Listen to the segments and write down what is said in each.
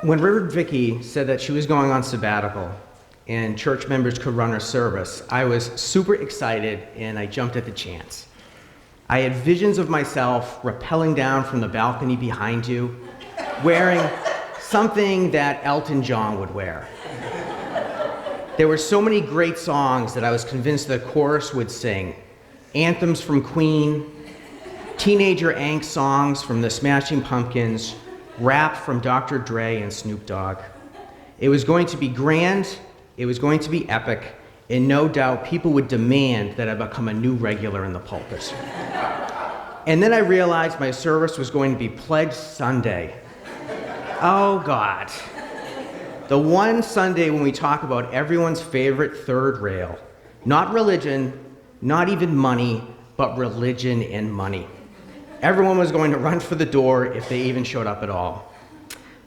When Reverend Vicky said that she was going on sabbatical and church members could run her service, I was super excited and I jumped at the chance. I had visions of myself rappelling down from the balcony behind you, wearing something that Elton John would wear. There were so many great songs that I was convinced the chorus would sing. Anthems from Queen, teenager angst songs from the Smashing Pumpkins, rap from Dr. Dre and Snoop Dogg. It was going to be grand, it was going to be epic, and no doubt people would demand that I become a new regular in the pulpit. And then I realized my service was going to be Pledge Sunday. Oh God. The one Sunday when we talk about everyone's favorite third rail. Not religion, not even money, but religion and money. Everyone was going to run for the door if they even showed up at all.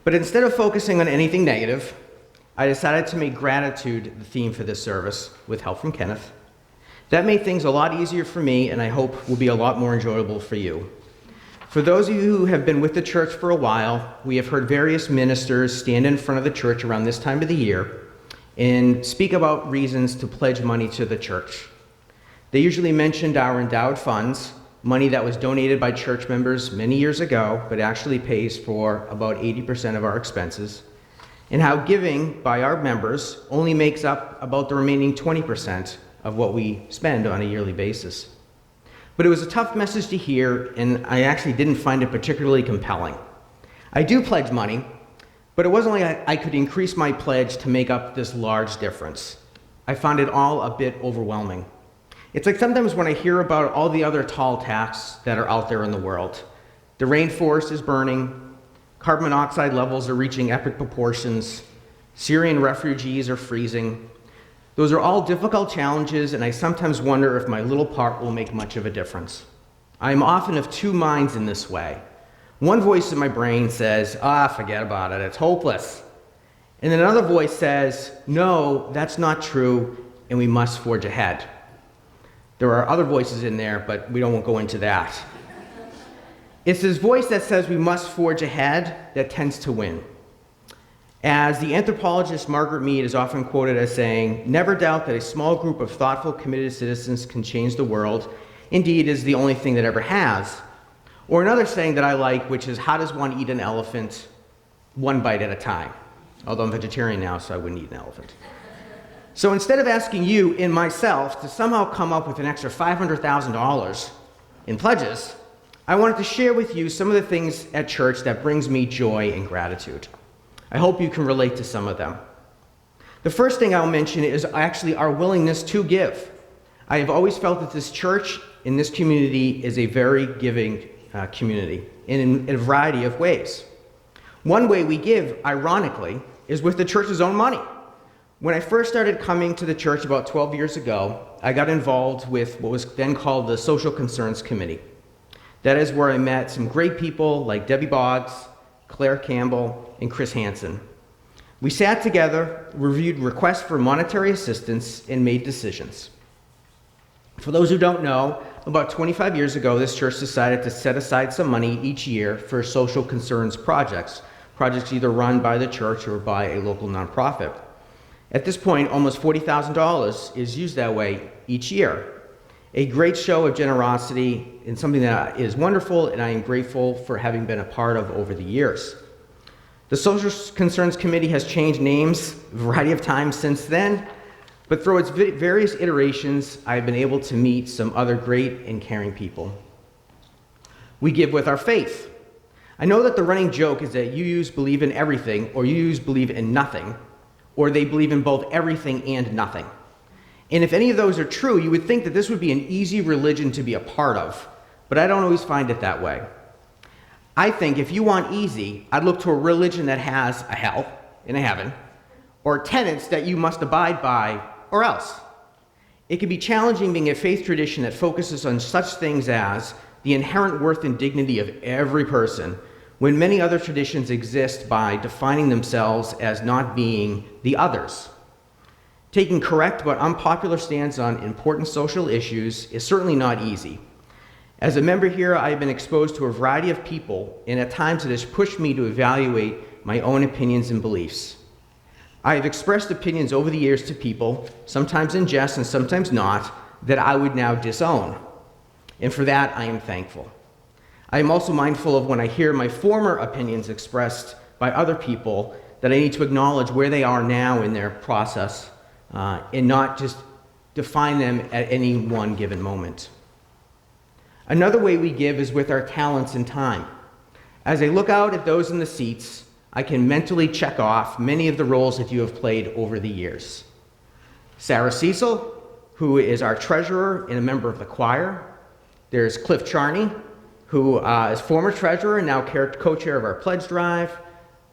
But instead of focusing on anything negative, I decided to make gratitude the theme for this service with help from Kenneth. That made things a lot easier for me and I hope will be a lot more enjoyable for you. For those of you who have been with the church for a while, we have heard various ministers stand in front of the church around this time of the year and speak about reasons to pledge money to the church. They usually mentioned our endowed funds, money that was donated by church members many years ago, but actually pays for about 80% of our expenses, and how giving by our members only makes up about the remaining 20% of what we spend on a yearly basis. But it was a tough message to hear, and I actually didn't find it particularly compelling. I do pledge money, but it wasn't like I could increase my pledge to make up this large difference. I found it all a bit overwhelming. It's like sometimes when I hear about all the other tall tasks that are out there in the world. The rainforest is burning, carbon monoxide levels are reaching epic proportions, Syrian refugees are freezing. Those are all difficult challenges, and I sometimes wonder if my little part will make much of a difference. I am often of two minds in this way. One voice in my brain says, forget about it, it's hopeless. And then another voice says, no, that's not true, and we must forge ahead. There are other voices in there, but we don't go into that. It's this voice that says we must forge ahead that tends to win. As the anthropologist Margaret Mead is often quoted as saying, never doubt that a small group of thoughtful, committed citizens can change the world. Indeed, it is the only thing that ever has. Or another saying that I like, which is, how does one eat an elephant? One bite at a time. Although I'm vegetarian now, so I wouldn't eat an elephant. So instead of asking you and myself to somehow come up with an extra $500,000 in pledges, I wanted to share with you some of the things at church that brings me joy and gratitude. I hope you can relate to some of them. The first thing I'll mention is actually our willingness to give. I have always felt that this church in this community is a very giving community in a variety of ways. One way we give, ironically, is with the church's own money. When I first started coming to the church about 12 years ago, I got involved with what was then called the Social Concerns Committee. That is where I met some great people like Debbie Boggs, Claire Campbell, and Chris Hansen. We sat together, reviewed requests for monetary assistance, and made decisions. For those who don't know, about 25 years ago, this church decided to set aside some money each year for social concerns projects either run by the church or by a local nonprofit. At this point, almost $40,000 is used that way each year. A great show of generosity and something that is wonderful, and I am grateful for having been a part of over the years. The Social Concerns Committee has changed names a variety of times since then, but through its various iterations, I've been able to meet some other great and caring people. We give with our faith. I know that the running joke is that UUs believe in everything, or UUs believe in nothing, or they believe in both everything and nothing. And if any of those are true, you would think that this would be an easy religion to be a part of, but I don't always find it that way. I think if you want easy, I'd look to a religion that has a hell and a heaven, or tenets that you must abide by, or else. It can be challenging being a faith tradition that focuses on such things as the inherent worth and dignity of every person, when many other traditions exist by defining themselves as not being the others. Taking correct but unpopular stands on important social issues is certainly not easy. As a member here, I have been exposed to a variety of people, and at times it has pushed me to evaluate my own opinions and beliefs. I have expressed opinions over the years to people, sometimes in jest and sometimes not, that I would now disown. And for that, I am thankful. I am also mindful of when I hear my former opinions expressed by other people that I need to acknowledge where they are now in their process and not just define them at any one given moment. Another way we give is with our talents and time. As I look out at those in the seats, I can mentally check off many of the roles that you have played over the years. Sarah Cecil, who is our treasurer and a member of the choir. There's Cliff Charney, who is former treasurer and now co-chair of our pledge drive.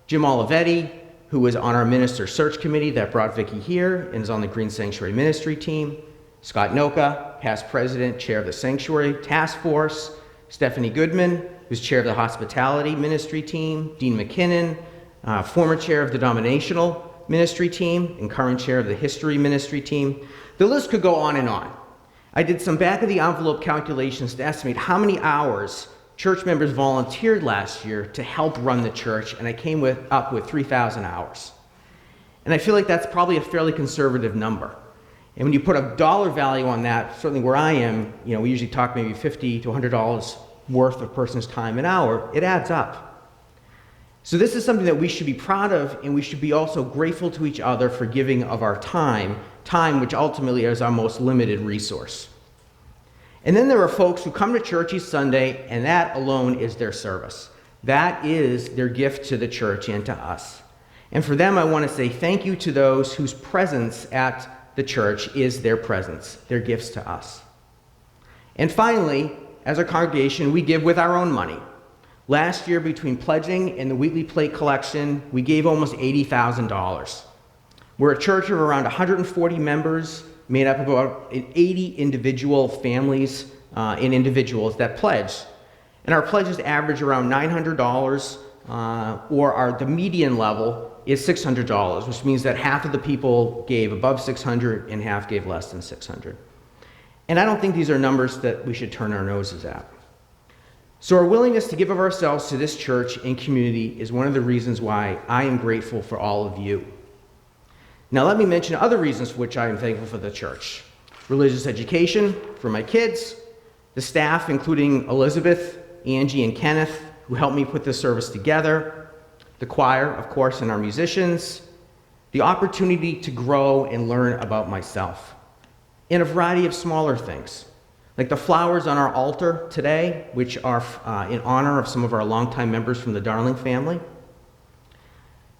Jim Olivetti, who was on our minister search committee that brought Vicki here and is on the Green Sanctuary Ministry team. Scott Noka, past president, chair of the Sanctuary Task Force. Stephanie Goodman, who's chair of the Hospitality Ministry team. Dean McKinnon, former chair of the Denominational Ministry team and current chair of the History Ministry team. The list could go on and on. I did some back of the envelope calculations to estimate how many hours church members volunteered last year to help run the church, and I came up with 3,000 hours. And I feel like that's probably a fairly conservative number. And when you put a dollar value on that, certainly where I am, we usually talk maybe $50 to $100 worth of person's time an hour, it adds up. So this is something that we should be proud of, and we should be also grateful to each other for giving of our time which ultimately is our most limited resource. And then there are folks who come to church each Sunday, and that alone is their service. That is their gift to the church and to us. And for them, I want to say thank you to those whose presence at the church is their presence, their gifts to us. And finally, as a congregation, we give with our own money. Last year, between pledging and the weekly plate collection, we gave almost $80,000. We're a church of around 140 members, made up of about 80 individual families and individuals that pledge. And our pledges average around $900, or the median level is $600, which means that half of the people gave above $600 and half gave less than $600. And I don't think these are numbers that we should turn our noses at. So our willingness to give of ourselves to this church and community is one of the reasons why I am grateful for all of you. Now let me mention other reasons for which I am thankful for the church. Religious education for my kids, the staff, including Elizabeth, Angie, and Kenneth, who helped me put this service together, the choir, of course, and our musicians, the opportunity to grow and learn about myself, and a variety of smaller things, like the flowers on our altar today, which are in honor of some of our longtime members from the Darling family.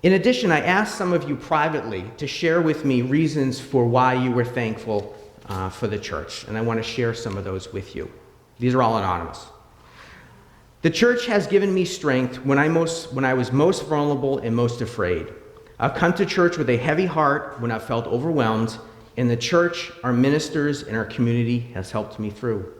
In addition, I asked some of you privately to share with me reasons for why you were thankful for the church, and I want to share some of those with you. These are all anonymous. The church has given me strength when I was most vulnerable and most afraid. I've come to church with a heavy heart when I've felt overwhelmed, and the church, our ministers, and our community has helped me through.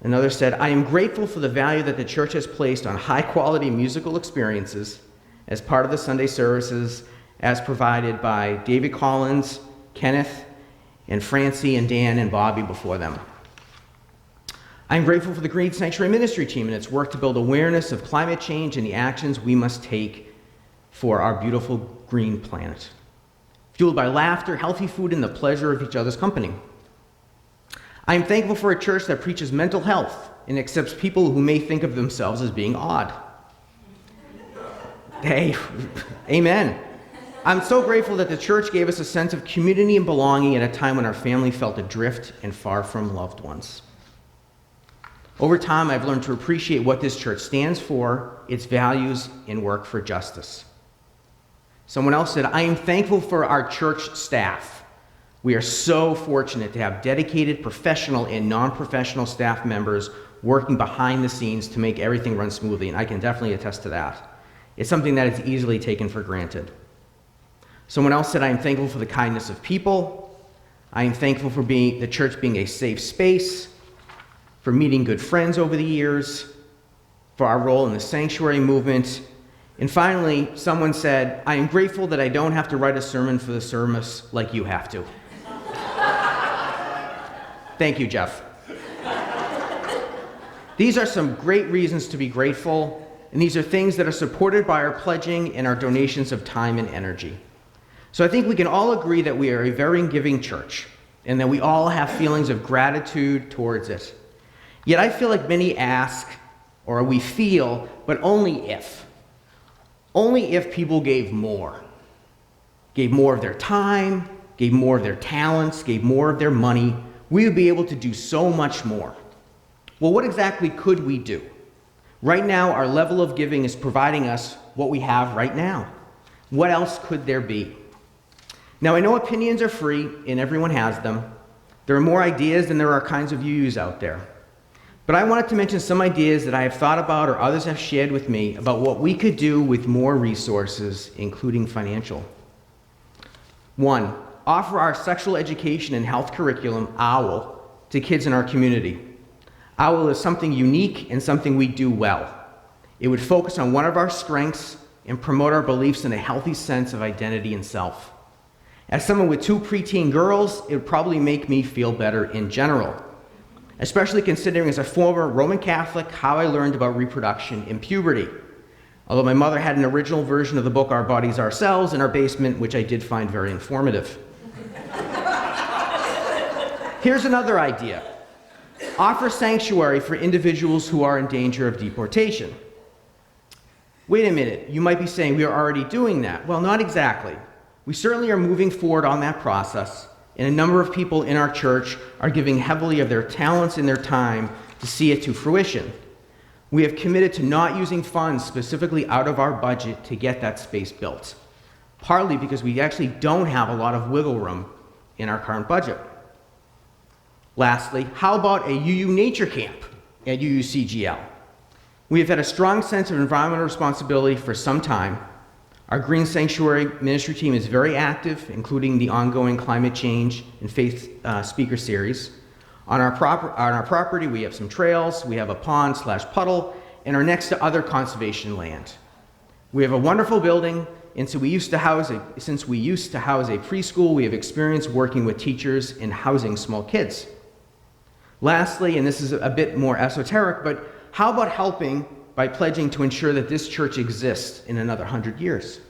Another said, I am grateful for the value that the church has placed on high-quality musical experiences as part of the Sunday services as provided by David Collins, Kenneth, and Francie, and Dan, and Bobby before them. I'm grateful for the Green Sanctuary Ministry team and its work to build awareness of climate change and the actions we must take for our beautiful green planet. Fueled by laughter, healthy food, and the pleasure of each other's company. I am thankful for a church that preaches mental health and accepts people who may think of themselves as being odd. Hey, amen. I'm so grateful that the church gave us a sense of community and belonging at a time when our family felt adrift and far from loved ones. Over time, I've learned to appreciate what this church stands for, its values, and work for justice. Someone else said, I am thankful for our church staff. We are so fortunate to have dedicated professional and non-professional staff members working behind the scenes to make everything run smoothly, and I can definitely attest to that. It's something that is easily taken for granted. Someone else said, I am thankful for the kindness of people. I am thankful for the church being a safe space, for meeting good friends over the years, for our role in the sanctuary movement. And finally, someone said, I am grateful that I don't have to write a sermon for the service like you have to. Thank you, Jeff. These are some great reasons to be grateful, and these are things that are supported by our pledging and our donations of time and energy. So I think we can all agree that we are a very giving church, and that we all have feelings of gratitude towards it. Yet I feel like many ask, or we feel, but only if. Only if people gave more of their time, gave more of their talents, gave more of their money, we would be able to do so much more. Well, what exactly could we do? Right now, our level of giving is providing us what we have right now. What else could there be? Now, I know opinions are free, and everyone has them. There are more ideas than there are kinds of UUs out there. But I wanted to mention some ideas that I have thought about or others have shared with me about what we could do with more resources, including financial. 1, offer our sexual education and health curriculum, OWL, to kids in our community. OWL is something unique and something we do well. It would focus on one of our strengths and promote our beliefs in a healthy sense of identity and self. As someone with 2 preteen girls, it would probably make me feel better in general, especially considering as a former Roman Catholic how I learned about reproduction in puberty. Although my mother had an original version of the book Our Bodies, Our Cells in our basement, which I did find very informative. Here's another idea. Offer sanctuary for individuals who are in danger of deportation. Wait a minute, you might be saying we are already doing that. Well, not exactly. We certainly are moving forward on that process, and a number of people in our church are giving heavily of their talents and their time to see it to fruition. We have committed to not using funds specifically out of our budget to get that space built, partly because we actually don't have a lot of wiggle room in our current budget. Lastly, how about a UU nature camp at UUCGL? We have had a strong sense of environmental responsibility for some time. Our Green Sanctuary ministry team is very active, including the ongoing climate change and faith speaker series. On our property, we have some trails, we have a pond/puddle, and are next to other conservation land. We have a wonderful building, and since we used to house a preschool, we have experience working with teachers and housing small kids. Lastly, and this is a bit more esoteric, but how about helping by pledging to ensure that this church exists in another 100 years?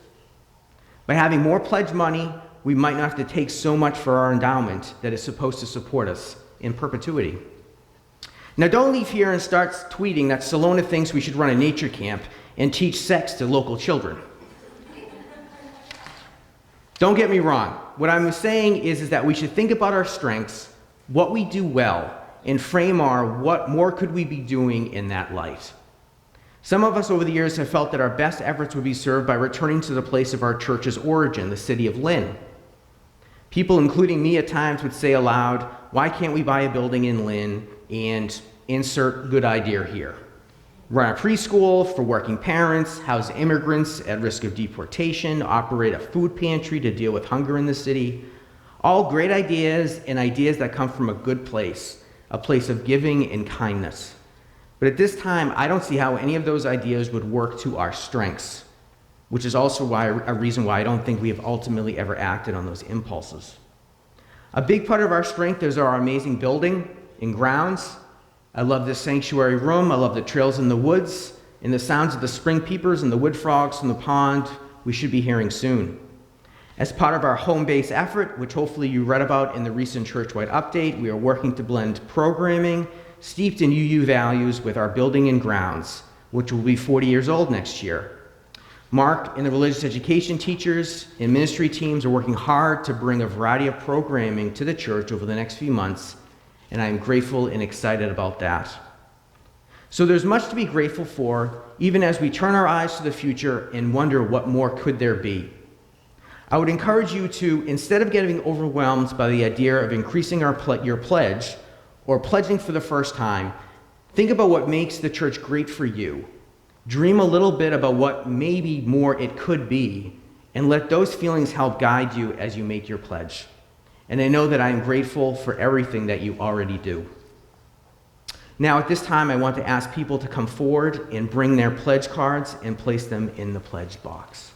By having more pledged money, we might not have to take so much for our endowment that is supposed to support us in perpetuity. Now, don't leave here and start tweeting that Celona thinks we should run a nature camp and teach sex to local children. Don't get me wrong. What I'm saying is that we should think about our strengths, what we do well, and frame our what more could we be doing in that light. Some of us over the years have felt that our best efforts would be served by returning to the place of our church's origin, the city of Lynn. People, including me at times, would say aloud, why can't we buy a building in Lynn and insert good idea here? Run a preschool for working parents, house immigrants at risk of deportation, operate a food pantry to deal with hunger in the city. All great ideas and ideas that come from a good place, a place of giving and kindness. But at this time, I don't see how any of those ideas would work to our strengths, which is also a reason why I don't think we have ultimately ever acted on those impulses. A big part of our strength is our amazing building and grounds. I love this sanctuary room. I love the trails in the woods and the sounds of the spring peepers and the wood frogs from the pond we should be hearing soon. As part of our home-based effort, which hopefully you read about in the recent church-wide update, we are working to blend programming steeped in UU values with our building and grounds, which will be 40 years old next year. Mark and the religious education teachers and ministry teams are working hard to bring a variety of programming to the church over the next few months, and I am grateful and excited about that. So there's much to be grateful for, even as we turn our eyes to the future and wonder what more could there be. I would encourage you to, instead of getting overwhelmed by the idea of increasing your pledge or pledging for the first time, think about what makes the church great for you. Dream a little bit about what maybe more it could be, and let those feelings help guide you as you make your pledge. And I know that I am grateful for everything that you already do. Now, at this time, I want to ask people to come forward and bring their pledge cards and place them in the pledge box.